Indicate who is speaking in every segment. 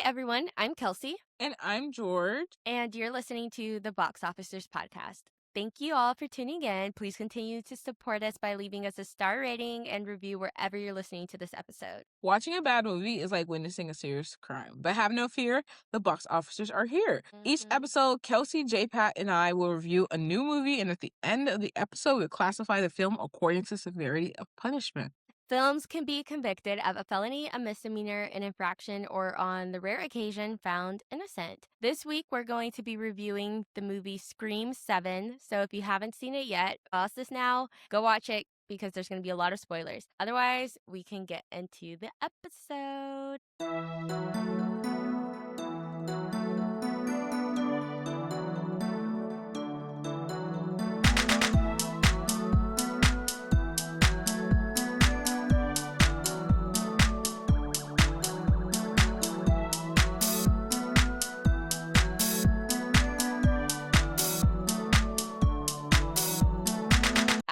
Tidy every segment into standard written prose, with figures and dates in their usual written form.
Speaker 1: everyone. I'm Kelsey,
Speaker 2: And I'm George.
Speaker 1: and you're listening to the Box Officers Podcast. Thank you all for tuning in. Please continue to support us by leaving us a star rating and review wherever you're listening to this episode.
Speaker 2: Watching a bad movie is like witnessing a serious crime. But have no fear, the box officers are here. Each episode, Kelsey, J-Pat, and I will review a new movie, and at the end of the episode, we'll classify the film according to severity of punishment.
Speaker 1: Films can be convicted of a felony, a misdemeanor, an infraction, or on the rare occasion, found innocent. This week, we're going to be reviewing the movie Scream 7. So if you haven't seen it yet, pause this now, go watch it, because there's going to be a lot of spoilers. Otherwise, we can get into the episode.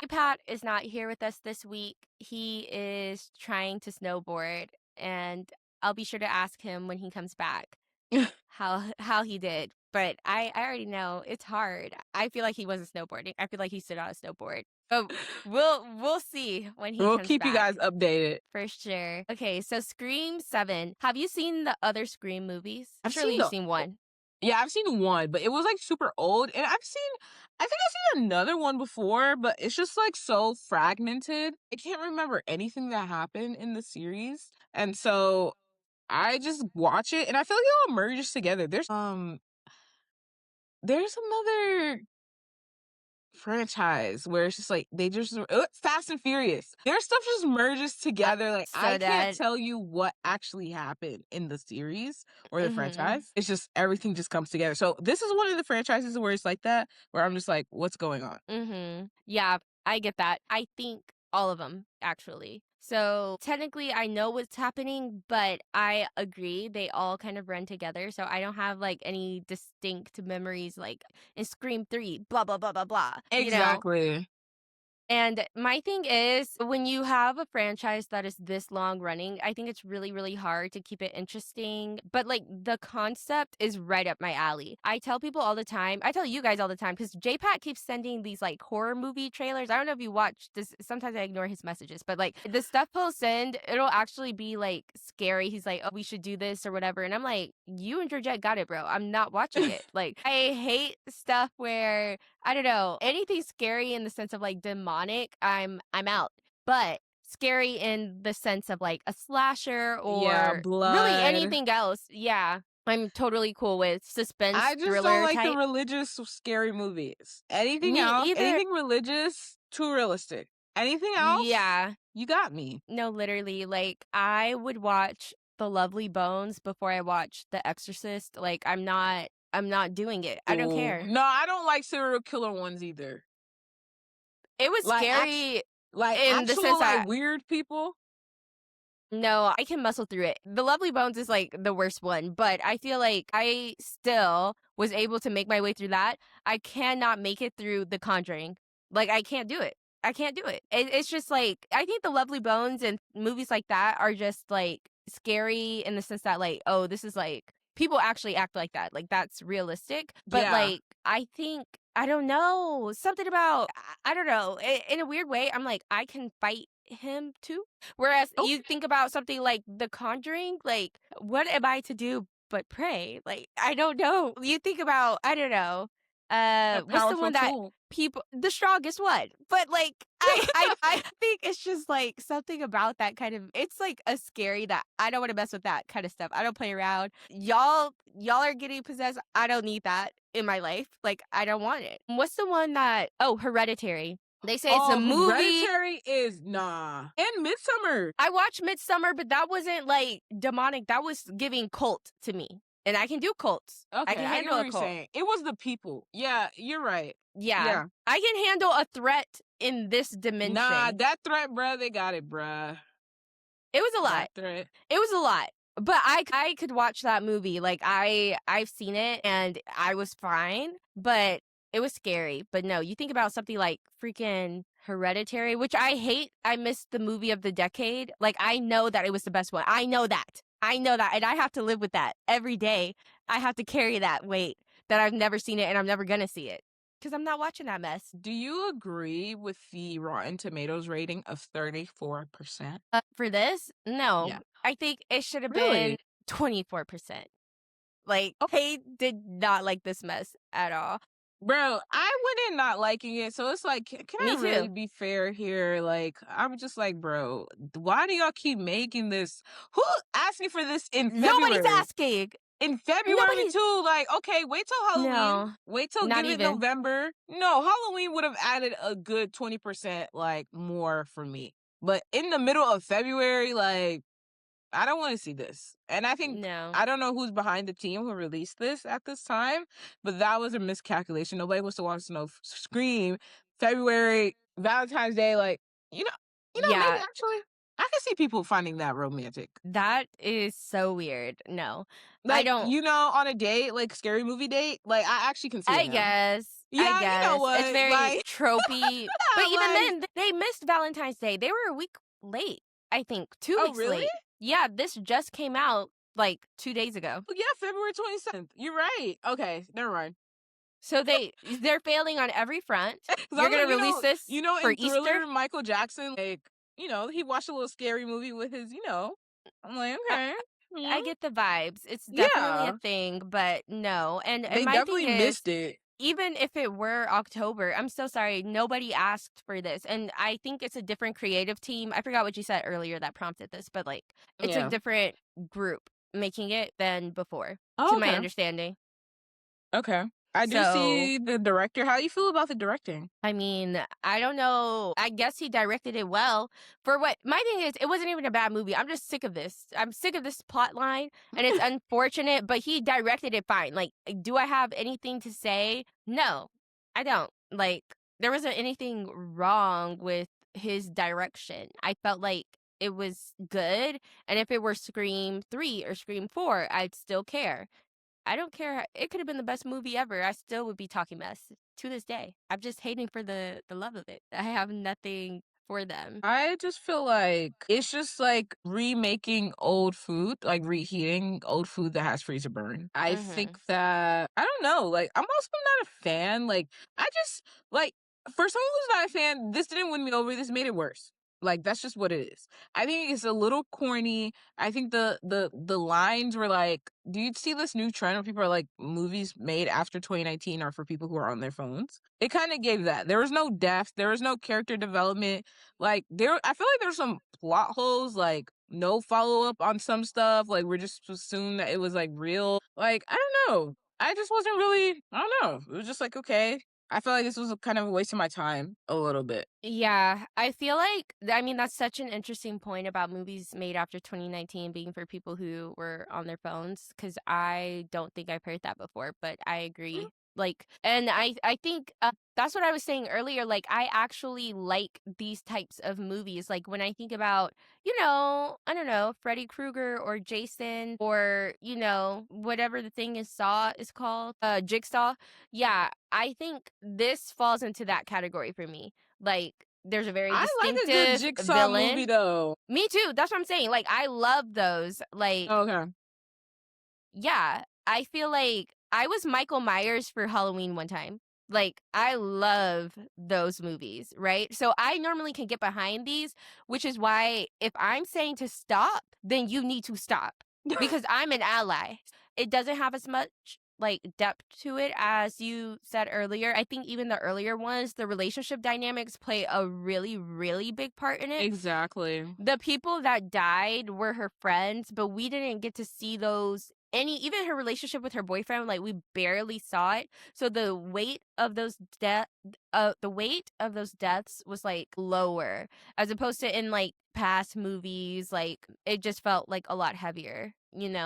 Speaker 1: Pat is not here with us this week. He is trying to snowboard, and I'll be sure to ask him when he comes back how he did. But I already know it's hard. I feel like he wasn't snowboarding. I feel like he stood on a snowboard. But we'll see when he
Speaker 2: We'll
Speaker 1: comes
Speaker 2: keep
Speaker 1: back.
Speaker 2: you guys updated.
Speaker 1: For sure. Okay, so Scream 7. Have you seen the other Scream movies? Surely you've seen one.
Speaker 2: Yeah, I've seen one, but it was like super old. And I think I've seen another one before, but it's just like so fragmented. I can't remember anything that happened in the series. And so I just watch it and I feel like it all merges together. There's another franchise where it's just like they just Fast and Furious. Their stuff just merges together. Like
Speaker 1: so
Speaker 2: I can't tell you what actually happened in the series or the franchise. It's just everything just comes together. So this is one of the franchises where it's like that, where I'm just like, what's going on?
Speaker 1: Yeah, I get that. I think all of them, actually. So technically I know what's happening, but I agree they all kind of run together. So I don't have like any distinct memories like in Scream 3, blah, blah, blah, blah, blah.
Speaker 2: Exactly.
Speaker 1: You know? And my thing is, when you have a franchise that is this long running, I think it's really, really hard to keep it interesting. But like the concept is right up my alley. I tell people all the time, I tell you guys all the time, because J-Pat keeps sending these like horror movie trailers. I don't know if you watch this. Sometimes I ignore his messages, but like the stuff he'll send, it'll actually be like scary. He's like, oh, we should do this or whatever. And I'm like, you and Georgette got it, bro. I'm not watching it. Like, I hate stuff where, I don't know, anything scary in the sense of like demonic, I'm out. But scary in the sense of like a slasher or really anything else, yeah, I'm totally cool with. Suspense,
Speaker 2: I just
Speaker 1: thriller
Speaker 2: don't like
Speaker 1: type.
Speaker 2: the religious scary movies. Anything
Speaker 1: Me
Speaker 2: else,
Speaker 1: either.
Speaker 2: anything religious, too realistic. Anything else,
Speaker 1: Yeah.
Speaker 2: You got me.
Speaker 1: No, literally, like I would watch The Lovely Bones before I watch The Exorcist. Like I'm not doing it. I don't care.
Speaker 2: No, I don't like serial killer ones either.
Speaker 1: It was
Speaker 2: Like,
Speaker 1: scary in
Speaker 2: actual,
Speaker 1: the sense that
Speaker 2: weird people.
Speaker 1: no, I can muscle through it. The Lovely Bones is like the worst one, but I feel like I still was able to make my way through that. I cannot make it through The Conjuring. Like I can't do it. I can't do it. It's just like, I think The Lovely Bones and movies like that are just like scary in the sense that like, oh, this is like, people actually act like that. Like that's realistic. But
Speaker 2: Yeah.
Speaker 1: like, I think, I don't know, something about, I don't know, in a weird way, I'm like, I can fight him too. Whereas you think about something like The Conjuring, like, what am I to do but pray? Like, I don't know. You think about, I don't know, what's the one that people, the strongest one, but like I think it's just like something about that kind of, it's like a scary that I don't want to mess with that kind of stuff. I don't play around. Y'all are getting possessed. I don't need that in my life. Like I don't want it. What's the one that, oh, Hereditary. They say it's a movie.
Speaker 2: Hereditary is nah. And Midsummer.
Speaker 1: I watched Midsummer, but that wasn't like demonic. That was giving cult to me. And I can do cults.
Speaker 2: Okay,
Speaker 1: I can handle a cult.
Speaker 2: It was the people. Yeah, you're right.
Speaker 1: Yeah. I can handle a threat in this dimension.
Speaker 2: Nah, that threat, bruh, they got it, bruh.
Speaker 1: It was a lot.
Speaker 2: That threat.
Speaker 1: It was a lot. But I could watch that movie. Like I've seen it and I was fine, but it was scary. But no, you think about something like freaking Hereditary, which I hate. I missed the movie of the decade. Like I know that it was the best one. I know that. I know that, and I have to live with that every day. I have to carry that weight that I've never seen it and I'm never gonna see it because 'cause I'm not watching that mess.
Speaker 2: Do you agree with the Rotten Tomatoes rating of 34%?
Speaker 1: For this,
Speaker 2: Yeah.
Speaker 1: no. I think it should have been
Speaker 2: Really?
Speaker 1: 24%. Like, they did not like this mess at all.
Speaker 2: Bro, I went in not liking it, so it's like, can
Speaker 1: Me
Speaker 2: I really
Speaker 1: too.
Speaker 2: be fair here? Like, I'm just like, bro, why do y'all keep making this? Who asked me for this in
Speaker 1: Nobody's
Speaker 2: February?
Speaker 1: asking.
Speaker 2: In February
Speaker 1: Nobody's
Speaker 2: too, like, okay, wait till Halloween.
Speaker 1: No,
Speaker 2: Wait till
Speaker 1: not
Speaker 2: give it
Speaker 1: even.
Speaker 2: November. No, Halloween would have added a good 20% like more for me. But in the middle of February, like I don't want to see this. And I think
Speaker 1: No.
Speaker 2: I don't know who's behind the team who released this at this time, but that was a miscalculation. Nobody wants to watch no Scream February, Valentine's Day. Like you know, maybe
Speaker 1: Yeah,
Speaker 2: actually, I can see people finding that romantic.
Speaker 1: that is so weird. No. I
Speaker 2: Like
Speaker 1: don't
Speaker 2: on a date, like scary movie date. Like I actually can see it
Speaker 1: I
Speaker 2: now.
Speaker 1: guess, I
Speaker 2: Yeah, you know
Speaker 1: guess. It's
Speaker 2: what?
Speaker 1: very
Speaker 2: Like,
Speaker 1: tropey, but even
Speaker 2: like,
Speaker 1: then, they missed Valentine's Day. They were a week late, I think, 2
Speaker 2: oh
Speaker 1: weeks
Speaker 2: really?
Speaker 1: late. Yeah, this just came out, like, 2 days ago.
Speaker 2: Oh, yeah, February 27th. You're right. Okay, never mind.
Speaker 1: So they're failing on every front.
Speaker 2: Because I
Speaker 1: You're
Speaker 2: was
Speaker 1: gonna
Speaker 2: like,
Speaker 1: release this for
Speaker 2: in
Speaker 1: Easter?
Speaker 2: Thriller, Michael Jackson, like, he watched a little scary movie with his. I'm like,
Speaker 1: I
Speaker 2: okay. Mhm.
Speaker 1: I get the vibes. It's definitely a
Speaker 2: Yeah,
Speaker 1: thing, but no, and
Speaker 2: they
Speaker 1: my thing
Speaker 2: definitely
Speaker 1: is,
Speaker 2: missed it.
Speaker 1: even if it were October, I'm so sorry, nobody asked for this, and I think it's a different creative team. I forgot what you said earlier that prompted this, but, like, it's a
Speaker 2: Yeah.
Speaker 1: different group making it than before, to
Speaker 2: Oh,
Speaker 1: my
Speaker 2: okay.
Speaker 1: understanding.
Speaker 2: Okay. I do
Speaker 1: So
Speaker 2: see the director. How you feel about the directing?
Speaker 1: I mean, I don't know. I guess he directed it well. For what my thing is, it wasn't even a bad movie. I'm just sick of this. I'm sick of this plot line, and it's unfortunate, but he directed it fine. Like, do I have anything to say? No, I don't. Like, there wasn't anything wrong with his direction. I felt like it was good, and if it were Scream 3 or Scream 4, I'd still care. I don't care. It could have been the best movie ever. I still would be talking mess to this day. I'm just hating for the love of it. I have nothing for them.
Speaker 2: I just feel like it's just like remaking old food, like reheating old food that has freezer burn. I think
Speaker 1: Mhm.
Speaker 2: that I don't know, like I'm also not a fan. Like I just like for someone who's not a fan, this didn't win me over. This made it worse. Like that's just what it is. I think it's a little corny. I think the lines were like, do you see this new trend where people are like movies made after 2019 are for people who are on their phones? It kind of gave that. There was no depth. There was no character development like I feel like there's some plot holes, like no follow up on some stuff. Like we're just to assume that it was like real. Like I don't know. I just wasn't really. I don't know. It was just like okay. I feel like this was a kind of a waste of my time a little bit.
Speaker 1: Yeah, I feel like I mean, that's such an interesting point about movies made after 2019 being for people who were on their phones, because I don't think I've heard that before, but I agree. Like, and I think, that's what I was saying earlier, like, I actually like these types of movies, like, when I think about, I don't know, Freddy Krueger or Jason or, whatever the thing is Saw is called, Jigsaw. Yeah, I think this falls into that category for me. Like, there's a very
Speaker 2: I like a good
Speaker 1: distinctive
Speaker 2: Jigsaw movie
Speaker 1: villain.
Speaker 2: though.
Speaker 1: Me too, that's what I'm saying, like, I love those, like,
Speaker 2: Okay.
Speaker 1: yeah, I feel like I was Michael Myers for Halloween one time. Like, I love those movies, right? So I normally can get behind these, which is why if I'm saying to stop, then you need to stop because I'm an ally. It doesn't have as much like depth to it as you said earlier. I think even the earlier ones, the relationship dynamics play a really, really big part in it.
Speaker 2: Exactly.
Speaker 1: The people that died were her friends, but we didn't get to see those any even her relationship with her boyfriend, like, we barely saw it. So the weight of those deaths was, like, lower as opposed to in, like, past movies, like, it just felt, like, a lot heavier, and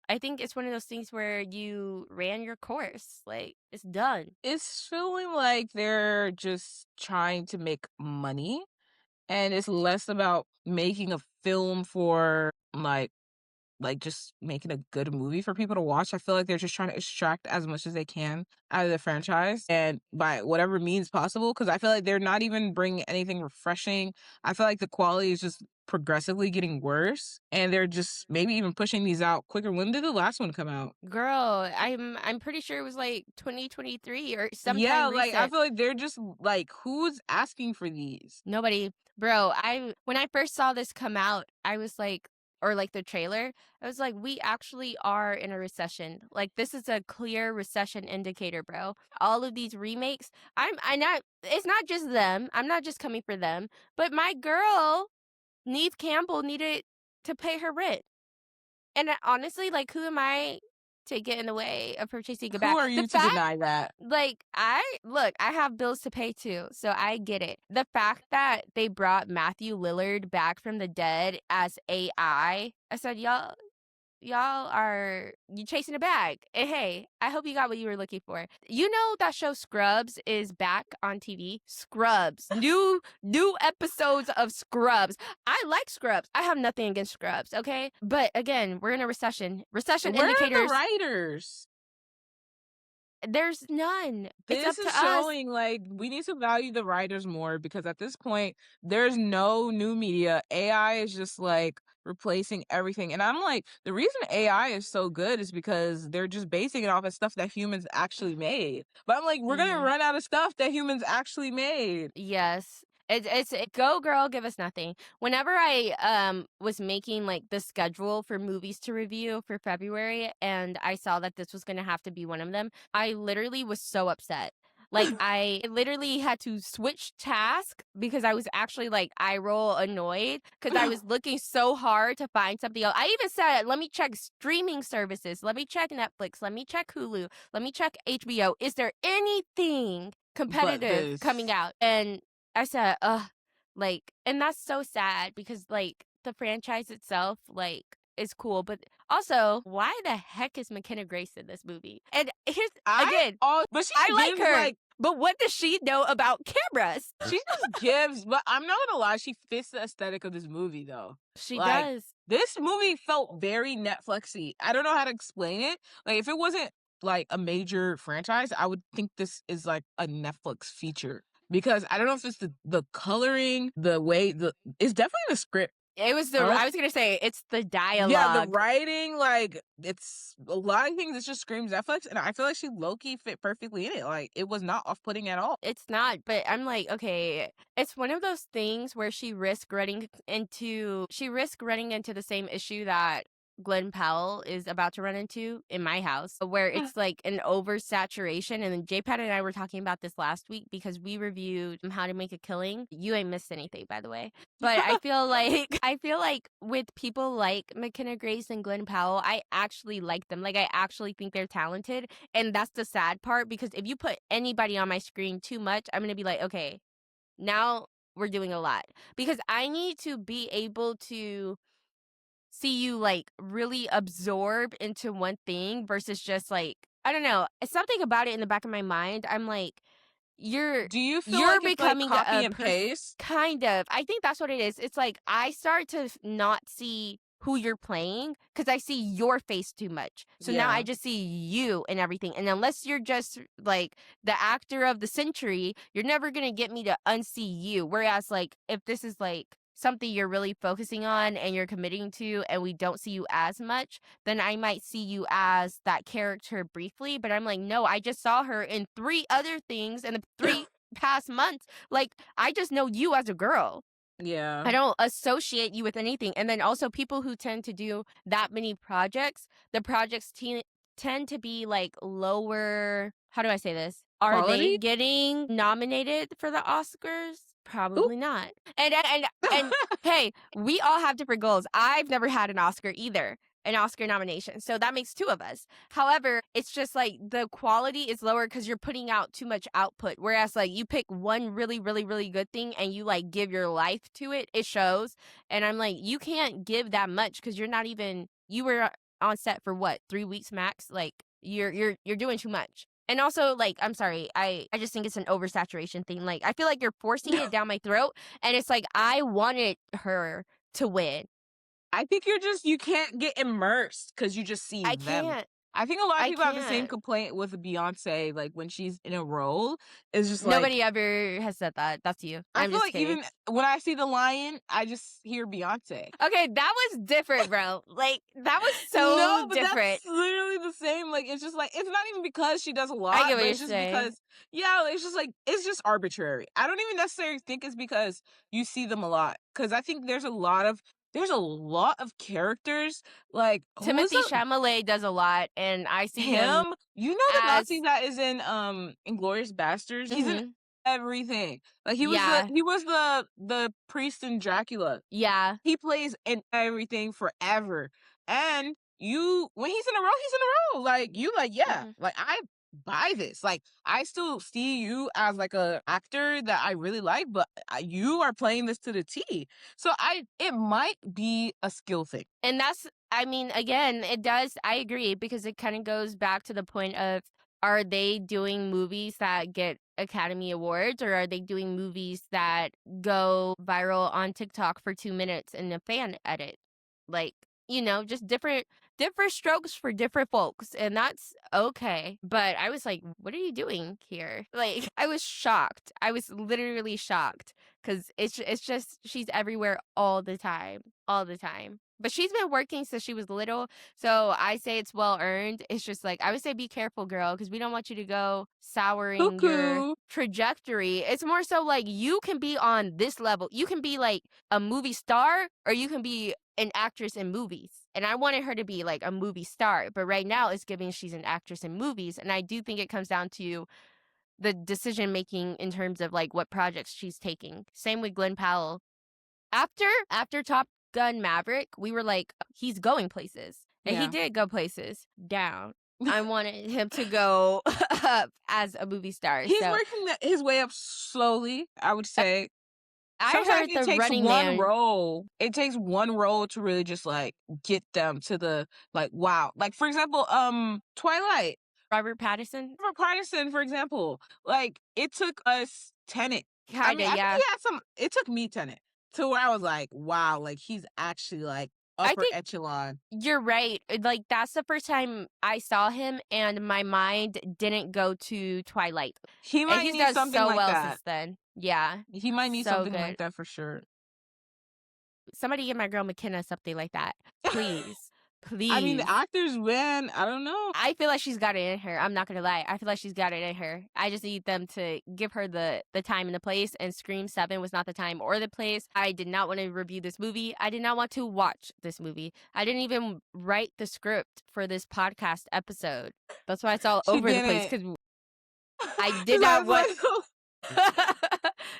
Speaker 1: I think it's one of those things where you ran your course, like, it's done.
Speaker 2: It's feeling like they're just trying to make money, and it's less about making a film for like just making a good movie for people to watch. I feel like they're just trying to extract as much as they can out of the franchise and by whatever means possible. Cause I feel like they're not even bringing anything refreshing. I feel like the quality is just progressively getting worse, and they're just maybe even pushing these out quicker. When did the last one come out?
Speaker 1: Girl, I'm pretty sure it was, like, 2023 or
Speaker 2: Yeah,
Speaker 1: sometime
Speaker 2: like, I
Speaker 1: recent.
Speaker 2: feel like they're just like, who's asking for these?
Speaker 1: Nobody. Bro, I when I first saw this come out, I was like or, like, the trailer, I was like, "We actually are in a recession." Like, this is a clear recession indicator, bro. All of these remakes, I not it's not just them, I'm not just coming for them, but my girl, Neve Campbell, needed to pay her rent. And, honestly, like, who am I to get in the way of her chasing it
Speaker 2: Who
Speaker 1: back?
Speaker 2: are
Speaker 1: The
Speaker 2: you to
Speaker 1: fact
Speaker 2: deny that?
Speaker 1: like, I have bills to pay too, so I get it. The fact that they brought Matthew Lillard back from the dead as I said, y'all are you chasing a bag. And hey, I hope you got what you were looking for. You know that show Scrubs is back on TV? Scrubs. New episodes of Scrubs. I like Scrubs. I have nothing against Scrubs, okay? But again, we're in a recession. Recession
Speaker 2: Where are the
Speaker 1: indicators,
Speaker 2: writers?
Speaker 1: there's none. It's
Speaker 2: This
Speaker 1: up
Speaker 2: is
Speaker 1: to us.
Speaker 2: showing, like, we need to value the writers more because at this point, there's no new media. AI is just, like, replacing everything, and I'm like, the reason AI is so good is because they're just basing it off of stuff that humans actually made. But I'm like, we're gonna
Speaker 1: Mhm.
Speaker 2: run out of stuff that humans actually made.
Speaker 1: Yes. Go girl, give us nothing. Whenever I was making like the schedule for movies to review for February and I saw that this was going to have to be one of them, I literally was so upset. Like I literally had to switch task because I was actually like eye roll annoyed because I was looking so hard to find something else. I even said, let me check streaming services, let me check Netflix, let me check Hulu, let me check HBO. Is there anything
Speaker 2: But
Speaker 1: competitive coming
Speaker 2: this
Speaker 1: out? And I said, ugh, like, and that's so sad because like the franchise itself, like, is cool. But also, why the heck is McKenna Grace in this movie? And here's
Speaker 2: I
Speaker 1: again,
Speaker 2: all but she
Speaker 1: I like
Speaker 2: gives,
Speaker 1: her,
Speaker 2: like,
Speaker 1: but what does she know about cameras?
Speaker 2: she just gives, but I'm not gonna lie, she fits the aesthetic of this movie though.
Speaker 1: She
Speaker 2: Like,
Speaker 1: does.
Speaker 2: this movie felt very Netflixy. I don't know how to explain it. Like, if it wasn't like a major franchise, I would think this is like a Netflix feature. Because I don't know if it's the coloring, the way it's definitely the script.
Speaker 1: It was the
Speaker 2: I don't
Speaker 1: I was gonna say it's the
Speaker 2: Yeah, the
Speaker 1: dialogue.
Speaker 2: writing, like, it's a lot of things that just screams Netflix, and I feel like she low-key fit perfectly in it. Like, it was not off-putting at all.
Speaker 1: It's not, but I'm like, okay, it's one of those things where she risked running into the same issue that Glenn Powell is about to run into in my house, where it's like an oversaturation. And then JPAD and I were talking about this last week because we reviewed How to Make a Killing. You ain't missed anything, by the way. But I feel like I feel like with people like McKenna Grace and Glenn Powell, I actually like them. Like I actually think they're talented. And that's the sad part because if you put anybody on my screen too much, I'm gonna be like, okay, now we're doing a lot. Because I need to be able to see you like really absorb into one thing versus just like, I don't know. It's something about it in the back of my mind. I'm like, you're
Speaker 2: Do you feel
Speaker 1: you're
Speaker 2: like it's, like,
Speaker 1: becoming
Speaker 2: copy
Speaker 1: a
Speaker 2: and
Speaker 1: person.
Speaker 2: paste?
Speaker 1: Kind of. I think that's what it is. It's like I start to not see who you're playing because I see your face too much. So now I
Speaker 2: Yeah.
Speaker 1: just see you and everything. And unless you're just like the actor of the century, you're never gonna get me to unsee you. Whereas like if this is like something you're really focusing on and you're committing to and we don't see you as much, then I might see you as that character briefly, but I'm like, no, I just saw her in 3 other things in the 3 past months. Like, I just know you as a girl.
Speaker 2: Yeah.
Speaker 1: I don't associate you with anything. And then also people who tend to do that many projects, the projects tend to be like lower, how do I say this? Are they
Speaker 2: Quality?
Speaker 1: getting nominated for the Oscars?
Speaker 2: Ooh.
Speaker 1: Probably not. And hey, we all have different goals. I've never had an Oscar either, an Oscar nomination. So that makes 2 of us. However, it's just like the quality is lower because you're putting out too much output. Whereas like you pick one really, really, really good thing and you like give your life to it, it shows. And I'm like, you can't give that much because you're not even you were on set for what, 3 weeks max? Like you're doing too much. And also, like, I'm sorry, I just think it's an oversaturation thing. Like, I feel like you're forcing it down my throat, and it's like I wanted her to win.
Speaker 2: I think you can't get immersed because you just see
Speaker 1: I
Speaker 2: them.
Speaker 1: can't.
Speaker 2: I think a lot of
Speaker 1: I
Speaker 2: people have the same
Speaker 1: can't.
Speaker 2: complaint with Beyonce, like, when she's in a role, it's just like
Speaker 1: Nobody ever has said that. That's you.
Speaker 2: I
Speaker 1: I'm
Speaker 2: feel
Speaker 1: just
Speaker 2: like
Speaker 1: kidding.
Speaker 2: even when I see The Lion, I just hear Beyonce.
Speaker 1: Okay, that was different, bro. Like, that was so
Speaker 2: No, but
Speaker 1: different.
Speaker 2: that's literally the same, like, it's just like it's not even because she does a
Speaker 1: I
Speaker 2: lot,
Speaker 1: get what
Speaker 2: but
Speaker 1: you're
Speaker 2: it's just
Speaker 1: saying.
Speaker 2: because yeah, like, it's just like it's just arbitrary. I don't even necessarily think it's because you see them a lot, because I think there's a lot of characters, like, who was
Speaker 1: Timothy
Speaker 2: the
Speaker 1: Chalamet does a lot, and I see him
Speaker 2: him? You know the Nazi
Speaker 1: as
Speaker 2: that is in, Inglourious Basterds? He's in
Speaker 1: mhm.
Speaker 2: everything. Like,
Speaker 1: Yeah,
Speaker 2: he was the priest in Dracula.
Speaker 1: yeah,
Speaker 2: He plays in everything forever. And you when he's in a role, he's in a role. Like, you like, yeah,
Speaker 1: mhm.
Speaker 2: like, I buy this. Like, I still see you as, like, a actor that I really like, but, you are playing this to the T. So, it might be a skill thing.
Speaker 1: And that's I mean, again, it does I agree because it kinda goes back to the point of, are they doing movies that get Academy Awards, or are they doing movies that go viral on TikTok for 2 minutes in a fan edit? Like, just different strokes for different folks, and that's okay. But I was like, "What are you doing here?" Like, I was shocked. I was literally shocked because it's just she's everywhere all the time, all the time. But she's been working since she was little, so I say it's well earned. It's just like I would say be careful, girl, because we don't want you to go souring your
Speaker 2: Cuckoo.
Speaker 1: trajectory. It's more so like you can be on this level. You can be like a movie star, or you can be an actress in movies. And I wanted her to be like a movie star, but right now it's giving she's an actress in movies. And I do think it comes down to the decision making in terms of like what projects she's taking. Same with Glenn Powell. After Top Gun Maverick, we were like, he's going places. And he
Speaker 2: Yeah.
Speaker 1: did go places. Down. I wanted him to go up as a movie star.
Speaker 2: He's
Speaker 1: So
Speaker 2: working his way up slowly, I would say.
Speaker 1: I
Speaker 2: Sometimes
Speaker 1: heard the Running Man.
Speaker 2: it takes one role to really just, like, get them to the, like, wow. Like, for example, Twilight.
Speaker 1: Robert Pattinson.
Speaker 2: For Partisan, for example, like, it took us Tenet. I mean,
Speaker 1: Kinda,
Speaker 2: I think
Speaker 1: yeah.
Speaker 2: he had some it took me Tenet to where I was like, "Wow, like, he's actually, like,
Speaker 1: I
Speaker 2: upper
Speaker 1: think
Speaker 2: echelon."
Speaker 1: you're right. Like, that's the first time I saw him, and my mind didn't go to Twilight.
Speaker 2: He
Speaker 1: And
Speaker 2: might
Speaker 1: he's
Speaker 2: need
Speaker 1: done
Speaker 2: something
Speaker 1: so
Speaker 2: like
Speaker 1: well
Speaker 2: that.
Speaker 1: since then. Yeah.
Speaker 2: He might need
Speaker 1: So
Speaker 2: something
Speaker 1: good.
Speaker 2: like that for sure.
Speaker 1: Somebody give my girl McKenna something like that. Please.
Speaker 2: I mean, the
Speaker 1: Please.
Speaker 2: actors win, I don't know.
Speaker 1: I feel like she's got it in her. I'm not gonna lie. I feel like she's got it in her. I just need them to give her the time and the place. And Scream 7 was not the time or the place. I did not want to review this movie. I did not want to watch this movie. I didn't even write the script for this podcast episode. That's why it's all
Speaker 2: She
Speaker 1: over the place
Speaker 2: didn't.
Speaker 1: because I did
Speaker 2: 'Cause I
Speaker 1: not
Speaker 2: was
Speaker 1: want.
Speaker 2: like, "Oh."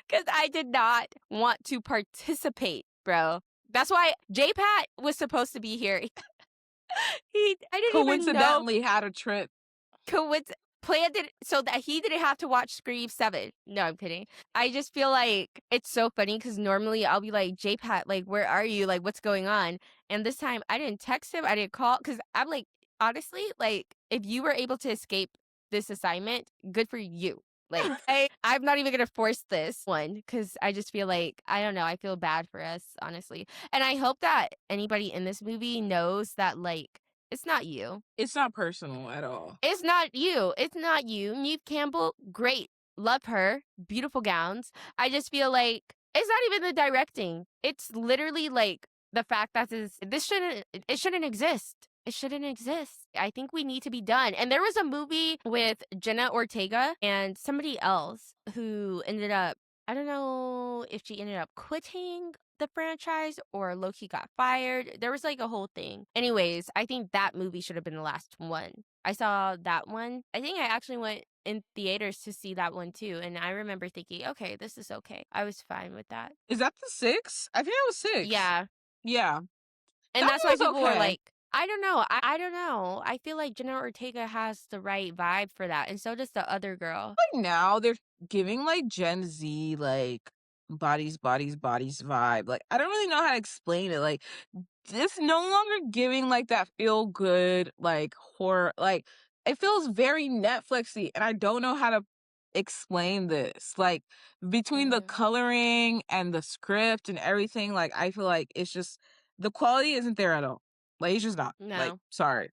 Speaker 1: Because I did not want to participate, bro. That's why J Pat was supposed to be here. I didn't even know
Speaker 2: Coincidentally had a trip.
Speaker 1: coinc planned it so that he didn't have to watch Scream 7. No, I'm kidding. I just feel like it's so funny because normally I'll be like, "J-Pat, like, where are you? Like, what's going on?" And this time I didn't text him, I didn't call because I'm like, honestly, like, if you were able to escape this assignment, good for you. Like, I'm not even gonna force this one because I just feel like I don't know, I feel bad for us, honestly. And I hope that anybody in this movie knows that, like, it's not you.
Speaker 2: It's not personal at all.
Speaker 1: It's not you. It's not you. Neve Campbell, great. Love her. Beautiful gowns. I just feel like it's not even the directing. It's literally like the fact that this shouldn't exist. It shouldn't exist. I think we need to be done. And there was a movie with Jenna Ortega and somebody else who ended up, I don't know if she ended up quitting the franchise or Loki got fired. There was like a whole thing. Anyways, I think that movie should have been the last one. I saw that one. I think I actually went in theaters to see that one too. And I remember thinking, okay, this is okay. I was fine with that.
Speaker 2: Is that the 6? I think that was 6.
Speaker 1: Yeah.
Speaker 2: Yeah.
Speaker 1: And
Speaker 2: That
Speaker 1: that's why
Speaker 2: movie's
Speaker 1: people were
Speaker 2: okay.
Speaker 1: like, I don't know. I don't know. I feel like Jenna Ortega has the right vibe for that. And so does the other girl.
Speaker 2: Like, now they're giving, like, Gen Z, like, bodies, bodies, bodies vibe. Like, I don't really know how to explain it. Like, it's no longer giving, like, that feel good, like, horror. Like, it feels very Netflixy, and I don't know how to explain this. Like, between the
Speaker 1: Hmm.
Speaker 2: coloring and the script and everything, like, I feel like it's just the quality isn't there at all. Like, it's just not. Like,
Speaker 1: No.
Speaker 2: sorry.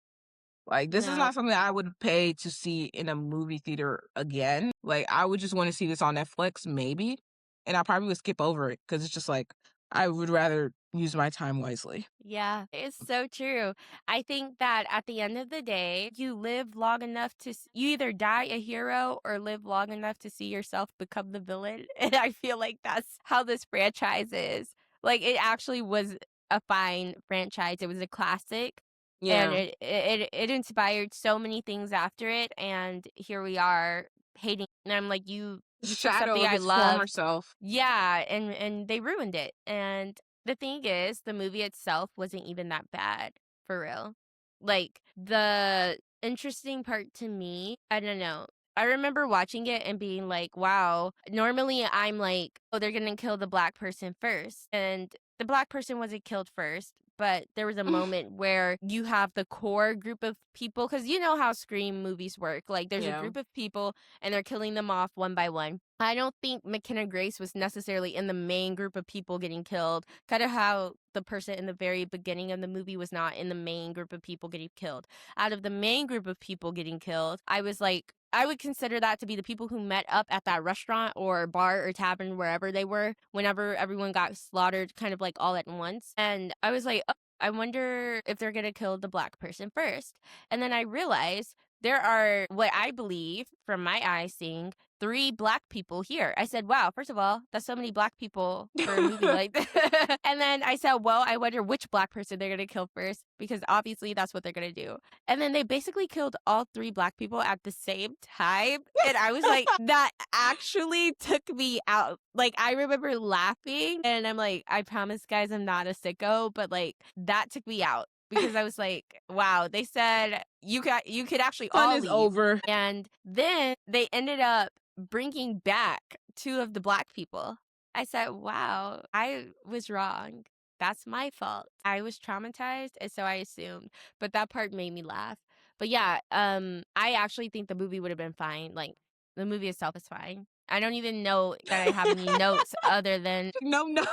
Speaker 2: Like, this is
Speaker 1: No.
Speaker 2: not something I would pay to see in a movie theater again. Like, I would just wanna see this on Netflix, maybe, and I probably would skip over it because it's just like, I would rather use my time wisely.
Speaker 1: Yeah, it's so true. I think that at the end of the day, you live long enough you either die a hero or live long enough to see yourself become the villain. And I feel like that's how this franchise is. Like it actually was a fine franchise. It was a classic and
Speaker 2: Yeah.
Speaker 1: it inspired so many things after it and here we are hating and I'm like you took
Speaker 2: Shadow
Speaker 1: something
Speaker 2: of
Speaker 1: I
Speaker 2: its former
Speaker 1: loved.
Speaker 2: self.
Speaker 1: Yeah, and they ruined it. And the thing is, the movie itself wasn't even that bad, for real. Like, the interesting part to me, I don't know. I remember watching it and being like, wow. Normally, I'm like, oh, they're gonna kill the black person first. And the black person wasn't killed first. But there was a moment where you have the core group of people, because you know how Scream movies work. Like, there's a
Speaker 2: Yeah.
Speaker 1: group of people and they're killing them off one by one. I don't think McKenna Grace was necessarily in the main group of people getting killed. Kind of how the person in the very beginning of the movie was not in the main group of people getting killed. Out of the main group of people getting killed, I was like, I would consider that to be the people who met up at that restaurant or bar or tavern, wherever they were, whenever everyone got slaughtered, kind of like all at once. And I was like, oh, I wonder if they're going to kill the black person first. And then I realized there are what I believe, from my eyes seeing, 3 black people here. I said, "Wow, first of all, that's so many black people for a movie like that." And then I said, "Well, I wonder which black person they're gonna kill first because obviously that's what they're gonna do." And then they basically killed all 3 black people at the same time, and I was like, that actually took me out. Like, I remember laughing, and I'm like, "I promise, guys, I'm not a sicko," but, like, that took me out because I was like, "Wow," they said, you could actually
Speaker 2: Fun
Speaker 1: all
Speaker 2: is
Speaker 1: leave."
Speaker 2: over.
Speaker 1: And then they ended up bringing back 2 of the black people. I said, "Wow, I was wrong. That's my fault. I was traumatized, and so I assumed." But that part made me laugh. But yeah, I actually think the movie would have been fine. Like, the movie itself is fine. I don't even know that I have any notes other than
Speaker 2: No, no.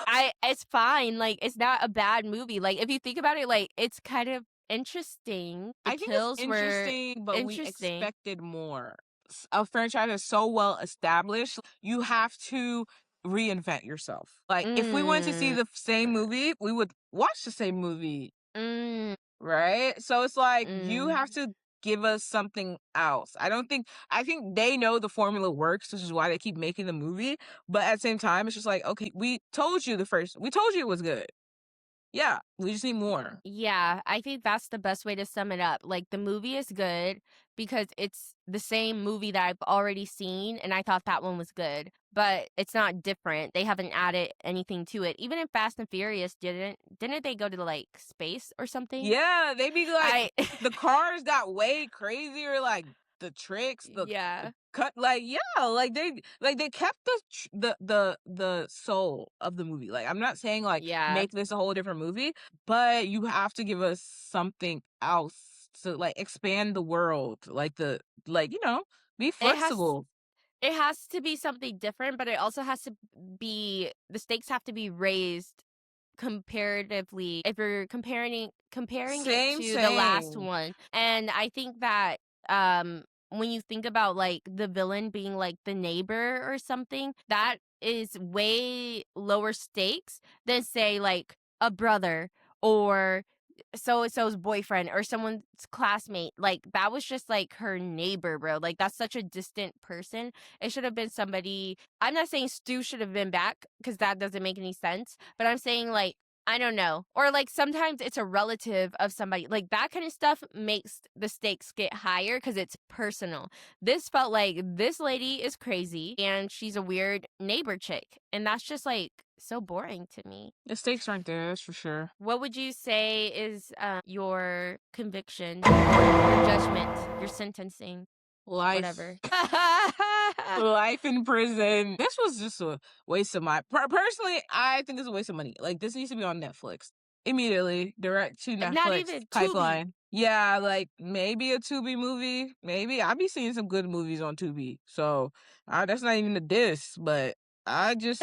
Speaker 1: it's fine. Like, it's not a bad movie. Like, if you think about it, like, it's kind of interesting. The
Speaker 2: I think it's
Speaker 1: kills were
Speaker 2: interesting, but we
Speaker 1: interesting.
Speaker 2: expected more. A franchise is so well established, you have to reinvent yourself. Like, if we wanted to see
Speaker 1: Mm.
Speaker 2: the same movie, we would watch the same movie,
Speaker 1: Mm,
Speaker 2: right? So it's like you have
Speaker 1: mm.
Speaker 2: to give us something else. I think they know the formula works, which is why they keep making the movie. But at the same time, it's just like, okay, we told you it was good. Yeah, we just need more.
Speaker 1: Yeah, I think that's the best way to sum it up. Like, the movie is good because it's the same movie that I've already seen, and I thought that one was good, but it's not different. They haven't added anything to it. Even in Fast and Furious, didn't they go to, like, space or something?
Speaker 2: Yeah, they be like
Speaker 1: I
Speaker 2: the cars got way crazier, like the tricks, the
Speaker 1: Yeah,
Speaker 2: cut, like yeah, like they kept the soul of the movie. Like I'm not saying like
Speaker 1: yeah.
Speaker 2: make this a whole different movie, but you have to give us something else to like expand the world, like be
Speaker 1: It has
Speaker 2: flexible.
Speaker 1: it has to be something different, but it also has to be the stakes have to be raised comparatively if you're comparing it
Speaker 2: Same,
Speaker 1: to the last
Speaker 2: same.
Speaker 1: one. And I think that when you think about like the villain being like the neighbor or something, that is way lower stakes than say like a brother or so and so's boyfriend or someone's classmate. Like that was just like her neighbor, bro. Like that's such a distant person. It should have been somebody. I'm not saying Stu should have been back because that doesn't make any sense. But I'm saying like I don't know. Or like sometimes it's a relative of somebody. Like that kind of stuff makes the stakes get higher because it's personal. This felt like this lady is crazy and she's a weird neighbor chick. And that's just like so boring to me.
Speaker 2: The stakes aren't there, that's for sure.
Speaker 1: What would you say is your conviction or your judgment, your sentencing,
Speaker 2: Life.
Speaker 1: whatever?
Speaker 2: Life in prison. This was just a waste of my personally, I think it's a waste of money. Like this needs to be on Netflix. Immediately. Direct to
Speaker 1: Not
Speaker 2: Netflix
Speaker 1: even Tubi.
Speaker 2: pipeline. Yeah, like maybe a Tubi movie. Maybe. I be seeing some good movies on Tubi. So that's not even a diss, but I just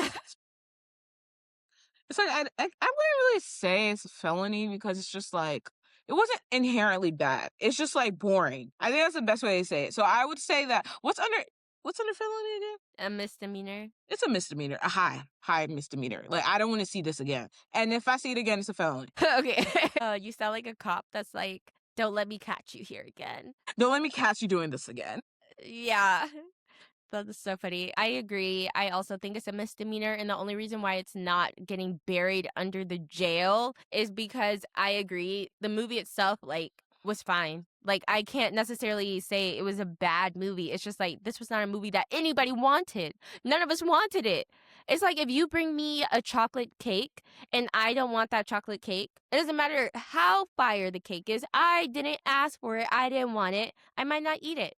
Speaker 2: it's like I wouldn't really say it's a felony because it's just like it wasn't inherently bad. It's just like boring. I think that's the best way to say it. So I would say that what's under felony again?
Speaker 1: A misdemeanor.
Speaker 2: It's a misdemeanor, a high misdemeanor. Like, I don't want to see this again. And if I see it again, it's a felony.
Speaker 1: Okay. You sound like a cop that's like, don't let me catch you here again.
Speaker 2: Don't let me catch you doing this again.
Speaker 1: Yeah. That's so funny. I agree. I also think it's a misdemeanor. And the only reason why it's not getting buried under the jail is because I agree. The movie itself, like, was fine. Like, I can't necessarily say it was a bad movie. It's just like, this was not a movie that anybody wanted. None of us wanted it. It's like if you bring me a chocolate cake and I don't want that chocolate cake, it doesn't matter how fire the cake is. I didn't ask for it. I didn't want it. I might not eat it.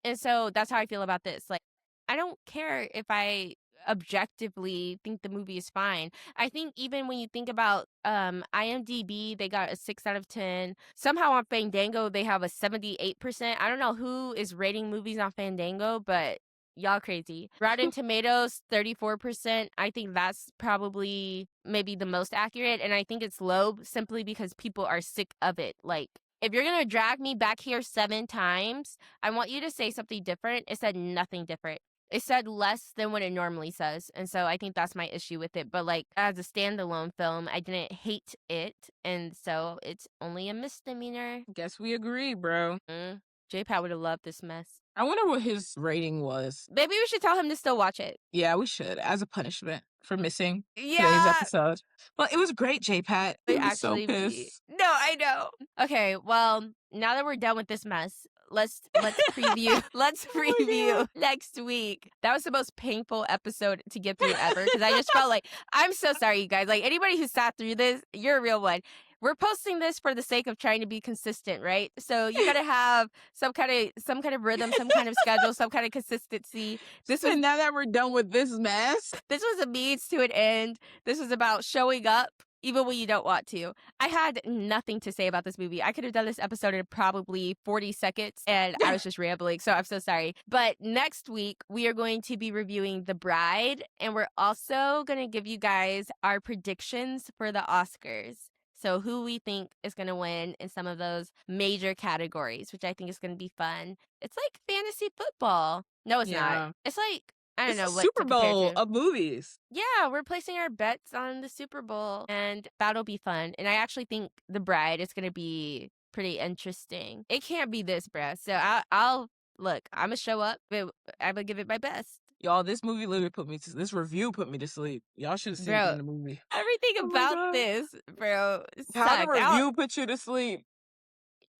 Speaker 1: And so that's how I feel about this. Like, I don't care if I objectively think the movie is fine. I think even when you think about IMDb, they got a 6 out of 10. Somehow on Fandango, they have a 78%. I don't know who is rating movies on Fandango, but y'all crazy. Rotten Tomatoes, 34%. I think that's probably maybe the most accurate. And I think it's low simply because people are sick of it. Like, if you're going to drag me back here 7 times, I want you to say something different. It said nothing different. It said less than what it normally says. And so I think that's my issue with it. But like as a standalone film, I didn't hate it. And so it's only a misdemeanor.
Speaker 2: Guess we agree, bro.
Speaker 1: J-Pat would have loved this mess.
Speaker 2: I wonder what his rating was.
Speaker 1: Maybe we should tell him to still watch it.
Speaker 2: Yeah, we should, as a punishment for missing today's
Speaker 1: Yeah.
Speaker 2: episode. Well, it was great, J-Pat.
Speaker 1: It
Speaker 2: I was so
Speaker 1: actually
Speaker 2: pissed.
Speaker 1: No, I know. Okay, well, now that we're done with this mess, let's preview next week. That was the most painful episode to get through ever because I just felt like I'm so sorry, you guys. Like anybody who sat through this, you're a real one. We're posting this for the sake of trying to be consistent, right? So you gotta have some kind of rhythm, some kind of schedule, some kind of consistency.
Speaker 2: And now that we're done with this mess,
Speaker 1: this was a means to an end. This was about showing up even when you don't want to. I had nothing to say about this movie. I could have done this episode in probably 40 seconds and I was just rambling. So I'm so sorry. But next week, we are going to be reviewing The Bride. And we're also going to give you guys our predictions for the Oscars. So who we think is going to win in some of those major categories, which I think is going to be fun. It's like fantasy football. No, it's not. It's like, I don't know what
Speaker 2: Super
Speaker 1: to compare
Speaker 2: Bowl
Speaker 1: to.
Speaker 2: of movies.
Speaker 1: Yeah, we're placing our bets on the Super Bowl, and that'll be fun. And I actually think The Bride is going to be pretty interesting. It can't be this, bruh. So I'll look. I'm gonna show up. I'm gonna give it my best.
Speaker 2: Y'all, this movie literally this review put me to sleep. Y'all should have seen it in the movie.
Speaker 1: Everything about this, bro.
Speaker 2: How the review put you to sleep.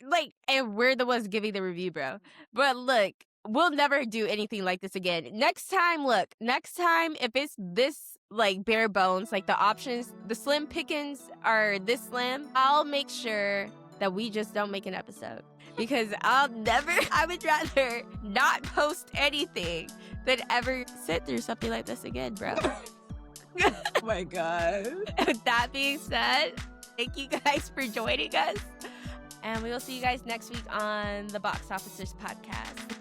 Speaker 1: Like, and we're the ones giving the review, bro. But look, we'll never do anything like this again. Next time, if it's this, like, bare bones, like, the options, the slim pickings are this slim, I'll make sure that we just don't make an episode. Because I would rather not post anything than ever sit through something like this again, bro.
Speaker 2: Oh my God.
Speaker 1: With that being said, thank you guys for joining us. And we will see you guys next week on the Box Officers Podcast.